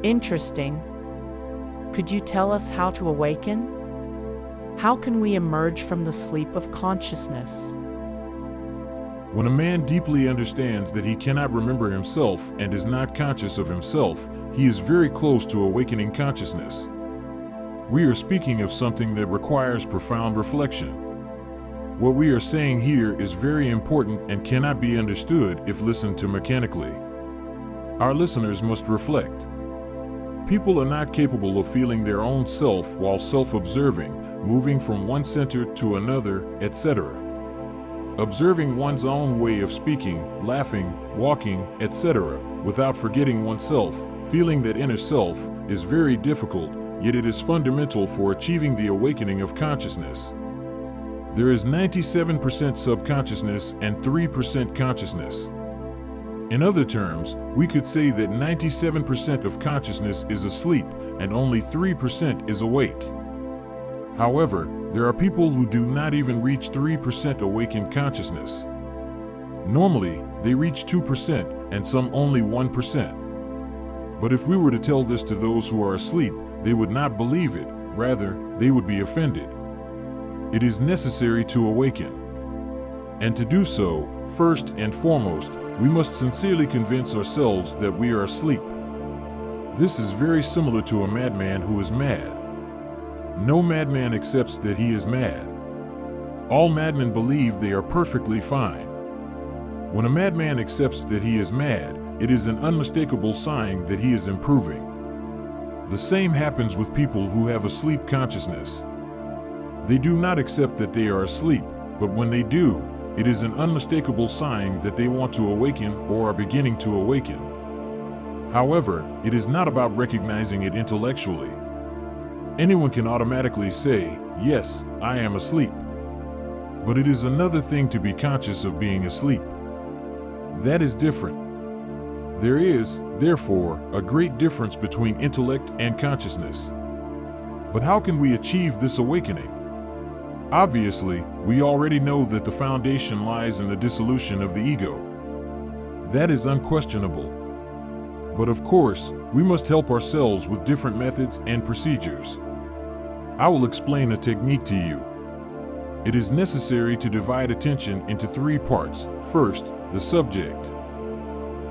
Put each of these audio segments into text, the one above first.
Interesting. Could you tell us how to awaken? How can we emerge from the sleep of consciousness? When a man deeply understands that he cannot remember himself and is not conscious of himself, he is very close to awakening consciousness. We are speaking of something that requires profound reflection. What we are saying here is very important and cannot be understood if listened to mechanically. Our listeners must reflect. People are not capable of feeling their own self while self-observing, moving from one center to another, etc. Observing one's own way of speaking, laughing, walking, etc., without forgetting oneself, feeling that inner self, is very difficult, yet it is fundamental for achieving the awakening of consciousness. There is 97% subconsciousness and 3% consciousness. In other terms, we could say that 97% of consciousness is asleep and only 3% is awake. However, there are people who do not even reach 3% awakened consciousness. Normally, they reach 2% and some only 1%. But if we were to tell this to those who are asleep, they would not believe it, rather, they would be offended. It is necessary to awaken. And to do so, first and foremost, we must sincerely convince ourselves that we are asleep. This is very similar to a madman who is mad. No madman accepts that he is mad. All madmen believe they are perfectly fine. When a madman accepts that he is mad, it is an unmistakable sign that he is improving. The same happens with people who have a sleep consciousness. They do not accept that they are asleep, but when they do, it is an unmistakable sign that they want to awaken or are beginning to awaken. However, it is not about recognizing it intellectually. Anyone can automatically say, "Yes, I am asleep." But it is another thing to be conscious of being asleep. That is different. There is, therefore, a great difference between intellect and consciousness. But how can we achieve this awakening? Obviously, we already know that the foundation lies in the dissolution of the ego. That is unquestionable. But of course, we must help ourselves with different methods and procedures. I will explain a technique to you. It is necessary to divide attention into 3 parts. First, the subject.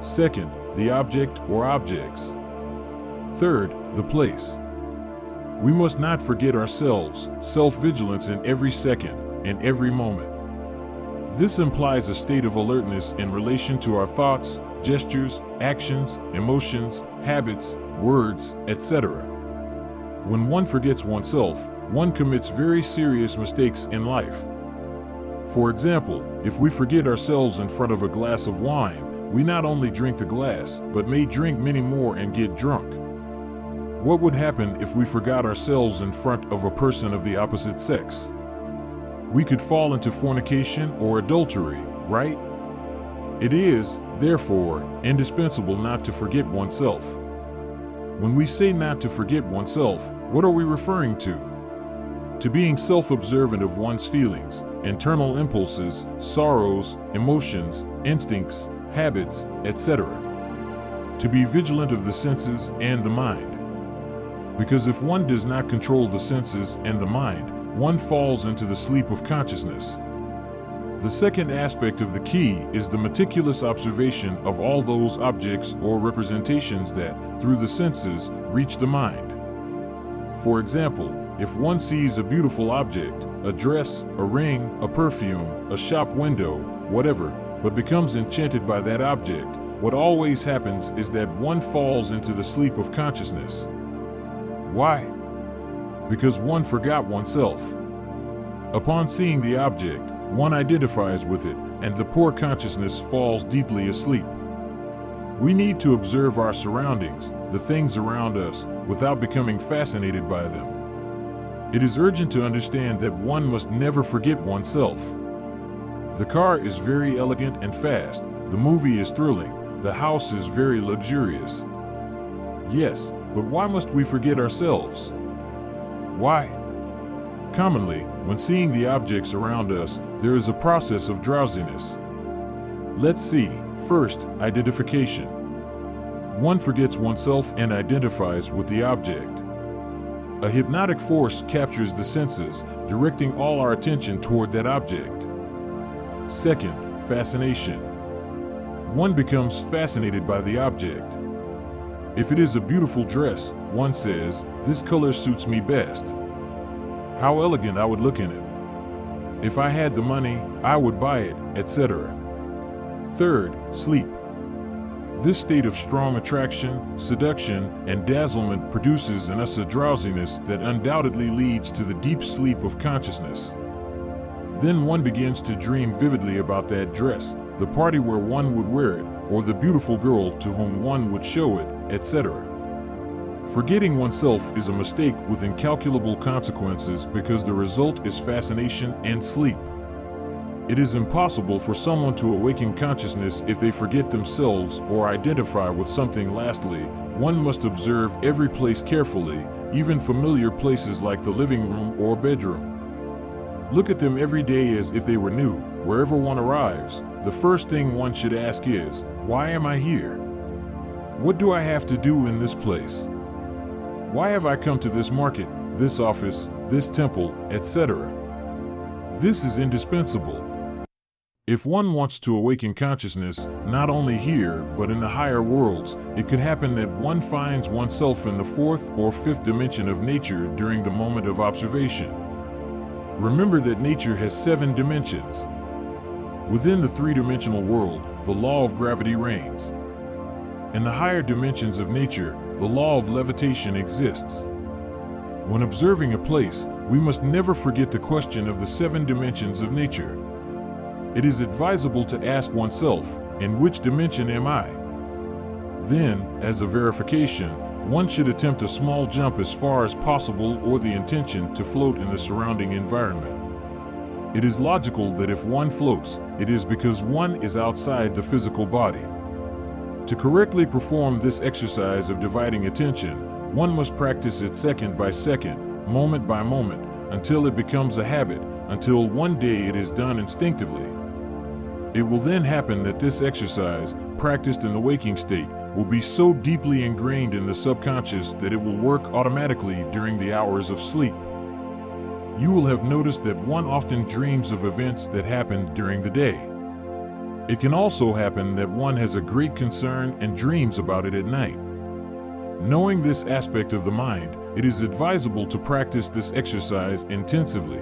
Second, the object or objects. Third, the place. We must not forget ourselves, self-vigilance in every second and every moment. This implies a state of alertness in relation to our thoughts, gestures, actions, emotions, habits, words, etc. When one forgets oneself, one commits very serious mistakes in life. For example, if we forget ourselves in front of a glass of wine, we not only drink the glass, but may drink many more and get drunk. What would happen if we forgot ourselves in front of a person of the opposite sex? We could fall into fornication or adultery, right? It is, therefore, indispensable not to forget oneself. When we say not to forget oneself, what are we referring to? To being self-observant of one's feelings, internal impulses, sorrows, emotions, instincts, habits, etc. To be vigilant of the senses and the mind. Because if one does not control the senses and the mind, one falls into the sleep of consciousness. The second aspect of the key is the meticulous observation of all those objects or representations that, through the senses, reach the mind. For example, if one sees a beautiful object, a dress, a ring, a perfume, a shop window, whatever, but becomes enchanted by that object, what always happens is that one falls into the sleep of consciousness. Why? Because one forgot oneself. Upon seeing the object, one identifies with it, and the poor consciousness falls deeply asleep. We need to observe our surroundings, the things around us, without becoming fascinated by them. It is urgent to understand that one must never forget oneself. The car is very elegant and fast, the movie is thrilling, the house is very luxurious. Yes, but why must we forget ourselves? Why? Commonly, when seeing the objects around us, there is a process of drowsiness. Let's see. First, identification. one forgets oneself and identifies with the object. A hypnotic force captures the senses, directing all our attention toward that object. Second, fascination. One becomes fascinated by the object. If it is a beautiful dress, one says, "This color suits me best. How elegant I would look in it. If I had the money, I would buy it," etc. Third, sleep. This state of strong attraction, seduction, and dazzlement produces in us a drowsiness that undoubtedly leads to the deep sleep of consciousness. Then one begins to dream vividly about that dress, the party where one would wear it, or the beautiful girl to whom one would show it, etc. Forgetting oneself is a mistake with incalculable consequences because the result is fascination and sleep. It is impossible for someone to awaken consciousness if they forget themselves or identify with something. Lastly, one must observe every place carefully, even familiar places like the living room or bedroom. Look at them every day as if they were new. Wherever one arrives, the first thing one should ask is, "Why am I here? What do I have to do in this place? Why have I come to this market, this office, this temple, etc.?" This is indispensable. If one wants to awaken consciousness, not only here, but in the higher worlds, it could happen that one finds oneself in the fourth or fifth dimension of nature during the moment of observation. Remember that nature has 7 dimensions. Within the 3-dimensional world, the law of gravity reigns. In the higher dimensions of nature, the law of levitation exists. When observing a place, we must never forget the question of the 7 dimensions of nature. It is advisable to ask oneself, "In which dimension am I?" Then, as a verification, one should attempt a small jump as far as possible or the intention to float in the surrounding environment. It is logical that if one floats, it is because one is outside the physical body. To correctly perform this exercise of dividing attention, one must practice it second by second, moment by moment, until it becomes a habit, until one day it is done instinctively. It will then happen that this exercise, practiced in the waking state, will be so deeply ingrained in the subconscious that it will work automatically during the hours of sleep. You will have noticed that one often dreams of events that happened during the day. It can also happen that one has a great concern and dreams about it at night. Knowing this aspect of the mind, it is advisable to practice this exercise intensively.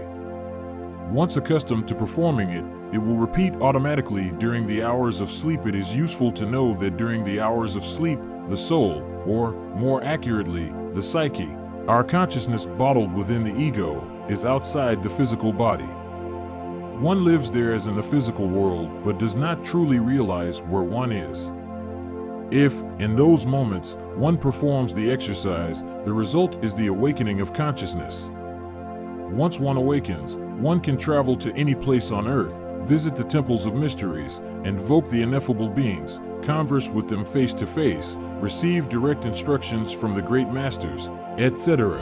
Once accustomed to performing it, it will repeat automatically during the hours of sleep. It is useful to know that during the hours of sleep, the soul, or more accurately, the psyche, our consciousness bottled within the ego, is outside the physical body. One lives there as in the physical world, but does not truly realize where one is. If, in those moments, one performs the exercise, the result is the awakening of consciousness. Once one awakens, one can travel to any place on earth, visit the temples of mysteries, invoke the ineffable beings, converse with them face to face, receive direct instructions from the great masters, etc.